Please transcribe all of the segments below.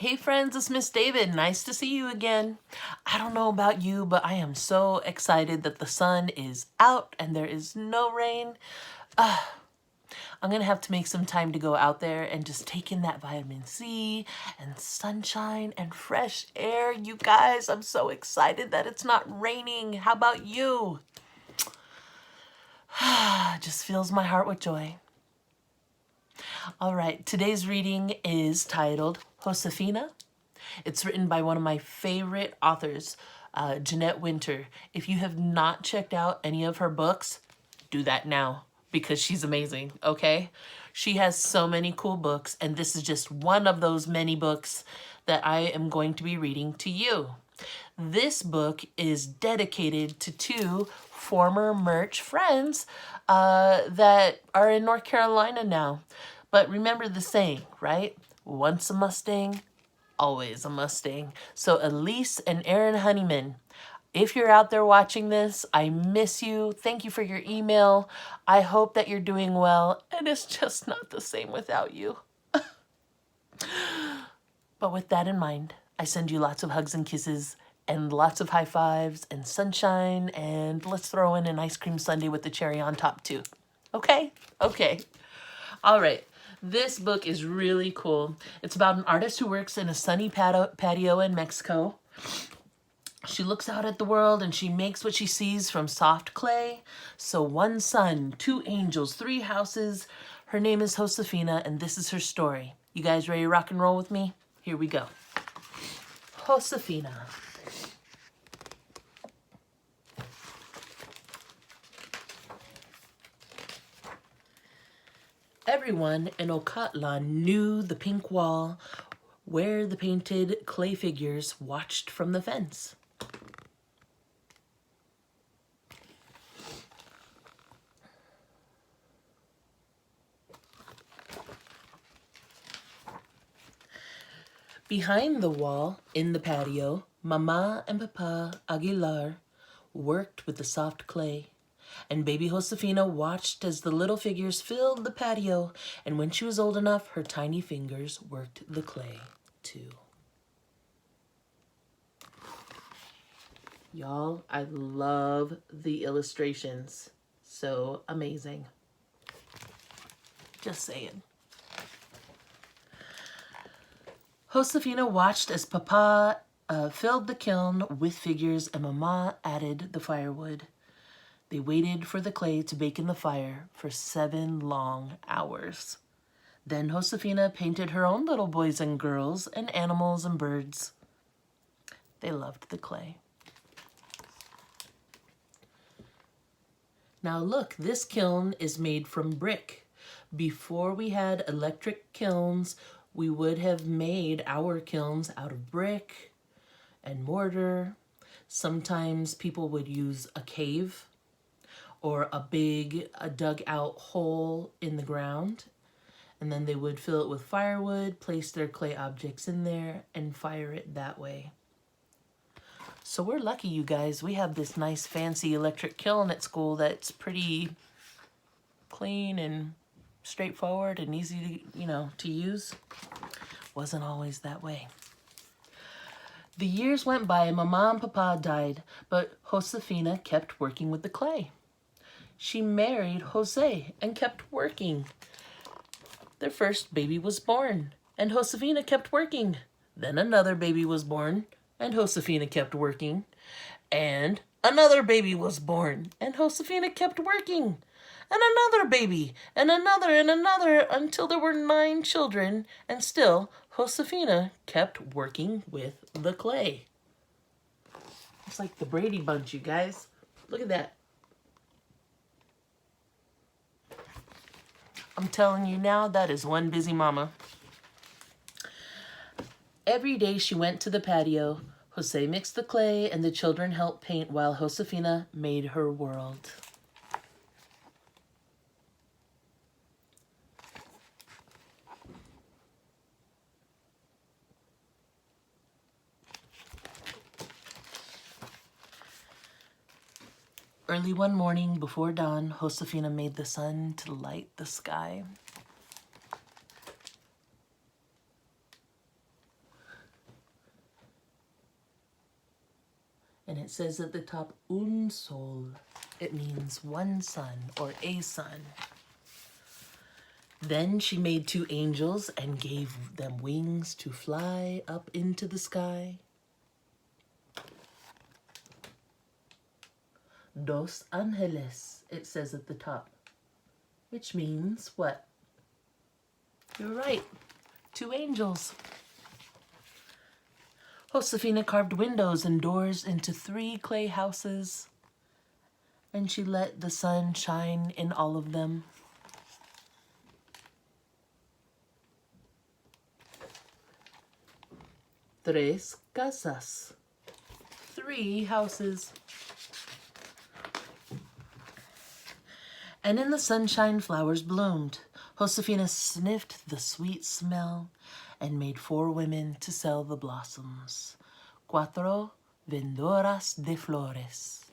Hey friends, it's Miss David. Nice to see you again. I don't know about you, but I am so excited that the sun is out and there is no rain. I'm gonna have to make some time to go out there and just take in that vitamin C and sunshine and fresh air. You guys, I'm so excited that it's not raining. How about you? Just fills my heart with joy. All right, today's reading is titled Josephina. It's written by one of my favorite authors, Jeannette. If you have not checked out any of her books, do that now because she's amazing, okay? She has so many cool books, and this is just one of those many books that I am going to be reading to you. This book is dedicated to two former Merch friends that are in North Carolina now. But remember the saying, right? Once a Mustang, always a Mustang. So Elise and Aaron Honeyman, if you're out there watching this, I miss you. Thank you for your email. I hope that you're doing well, and it's just not the same without you. But with that in mind, I send you lots of hugs and kisses and lots of high fives and sunshine, and let's throw in an ice cream sundae with the cherry on top too. Okay? Okay. All right. This book is really cool. It's about an artist who works in a sunny patio in Mexico. She looks out at the world and she makes what she sees from soft clay. So one sun, two angels, three houses. Her name is Josephina, and this is her story. You guys ready to rock and roll with me? Here we go. Josephina. Everyone in Ocatlan knew the pink wall where the painted clay figures watched from the fence. Behind the wall, in the patio, Mama and Papa Aguilar worked with the soft clay. And baby Josephina watched as the little figures filled the patio, and when she was old enough, her tiny fingers worked the clay, too. Y'all, I love the illustrations. So amazing. Just saying. Josephina watched as Papa filled the kiln with figures and Mama added the firewood. They waited for the clay to bake in the fire for 7 long hours. Then Josephina painted her own little boys and girls and animals and birds. They loved the clay. Now look, this kiln is made from brick. Before we had electric kilns, we would have made our kilns out of brick and mortar. Sometimes people would use a cave or a big dug out hole in the ground, and then they would fill it with firewood, place their clay objects in there, and fire it that way. So we're lucky, you guys. We have this nice fancy electric kiln at school that's pretty clean and straightforward and easy to use. Wasn't always that way. The years went by, Mama and Papa died, but Josephina kept working with the clay. She married Jose and kept working. Their first baby was born, and Josephina kept working. Then another baby was born, and Josephina kept working. And another baby was born, and Josephina kept working. And another baby, and another, until there were 9 children, and still Josephina kept working with the clay. It's like the Brady Bunch, you guys. Look at that. I'm telling you now, that is one busy mama. Every day she went to the patio. Jose mixed the clay and the children helped paint while Josephina made her world. Early one morning before dawn, Josephina made the sun to light the sky. And it says at the top, un sol. It means one sun or a sun. Then she made 2 angels and gave them wings to fly up into the sky. Dos ángeles, it says at the top, which means what? You're right, 2 angels. Josephina carved windows and doors into 3 clay houses, and she let the sun shine in all of them. Tres casas, 3 houses. And in the sunshine, flowers bloomed. Josephina sniffed the sweet smell and made 4 women to sell the blossoms. Cuatro vendoras de flores,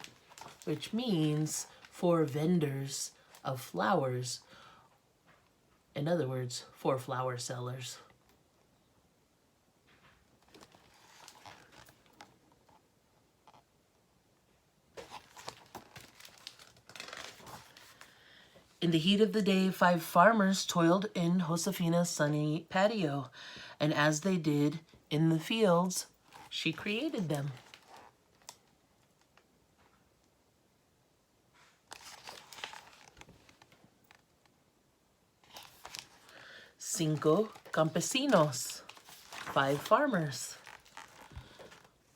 which means 4 vendors of flowers. In other words, 4 flower sellers. In the heat of the day, 5 farmers toiled in Josefina's sunny patio, and as they did in the fields, she created them. Cinco campesinos, 5 farmers.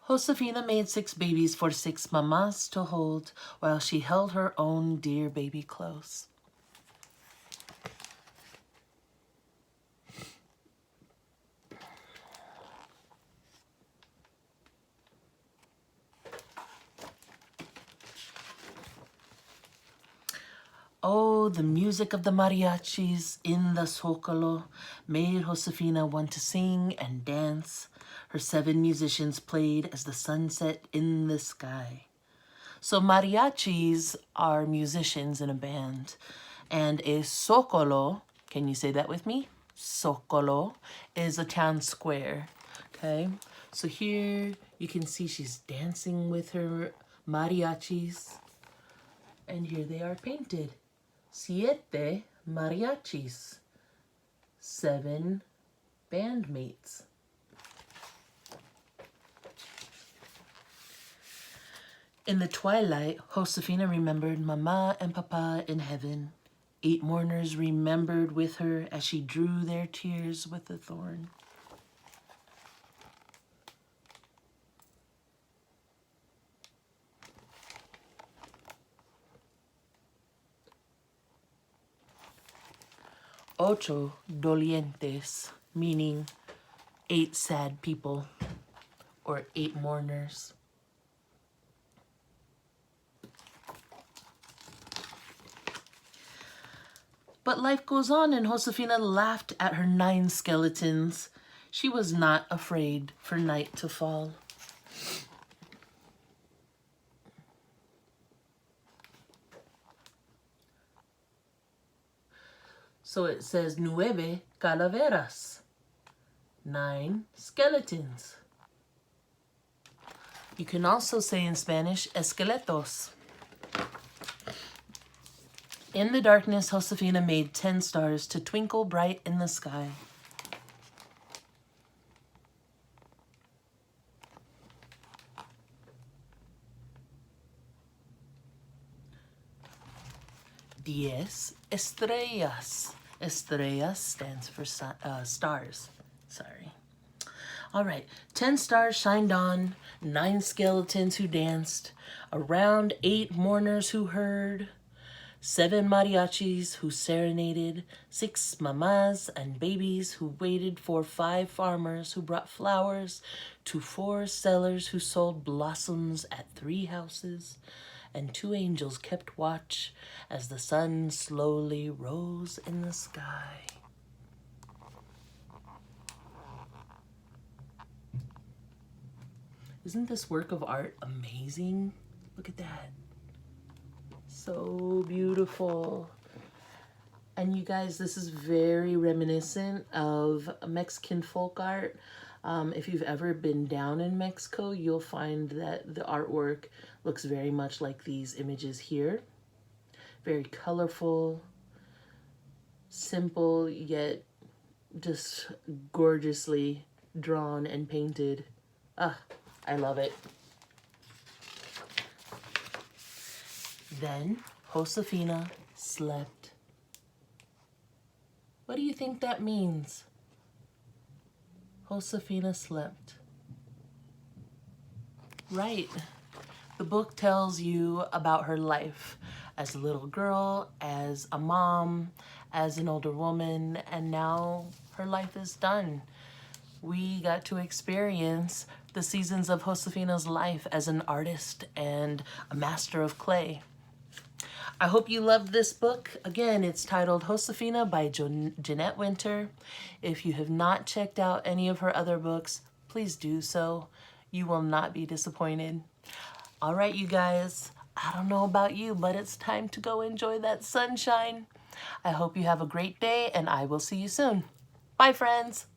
Josefina made 6 babies for 6 mamás to hold while she held her own dear baby close. Oh, the music of the mariachis in the Zócalo made Josefina want to sing and dance. Her 7 musicians played as the sun set in the sky. So mariachis are musicians in a band. And a Zócalo, can you say that with me? Zócalo is a town square, okay? So here you can see she's dancing with her mariachis. And here they are painted. 7 mariachis, 7 bandmates. In the twilight, Josefina remembered Mama and Papa in heaven. 8 mourners remembered with her as she drew their tears with a thorn. Ocho dolientes, meaning 8 sad people or 8 mourners. But life goes on, and Josefina laughed at her 9 skeletons. She was not afraid for night to fall. So it says 9 calaveras, 9 skeletons. You can also say in Spanish, esqueletos. In the darkness, Josefina made 10 stars to twinkle bright in the sky. Diez estrellas. Estrellas stands for stars. Sorry. All right. 10 stars shined on, 9 skeletons who danced, around 8 mourners who heard, 7 mariachis who serenaded, 6 mamas and babies who waited for 5 farmers who brought flowers to 4 sellers who sold blossoms at 3 houses, and 2 angels kept watch as the sun slowly rose in the sky. Isn't this work of art amazing? Look at that. So beautiful. And you guys, this is very reminiscent of Mexican folk art. If you've ever been down in Mexico, you'll find that the artwork looks very much like these images here. Very colorful, simple, yet just gorgeously drawn and painted. Ah, I love it. Then Josephina slept. What do you think that means? Josephina slept. Right. The book tells you about her life as a little girl, as a mom, as an older woman, and now her life is done. We got to experience the seasons of Josefina's life as an artist and a master of clay. I hope you loved this book. Again, it's titled Josephina by Jeannette Winter. If you have not checked out any of her other books, please do so. You will not be disappointed. All right, you guys, I don't know about you, but it's time to go enjoy that sunshine. I hope you have a great day, and I will see you soon. Bye, friends.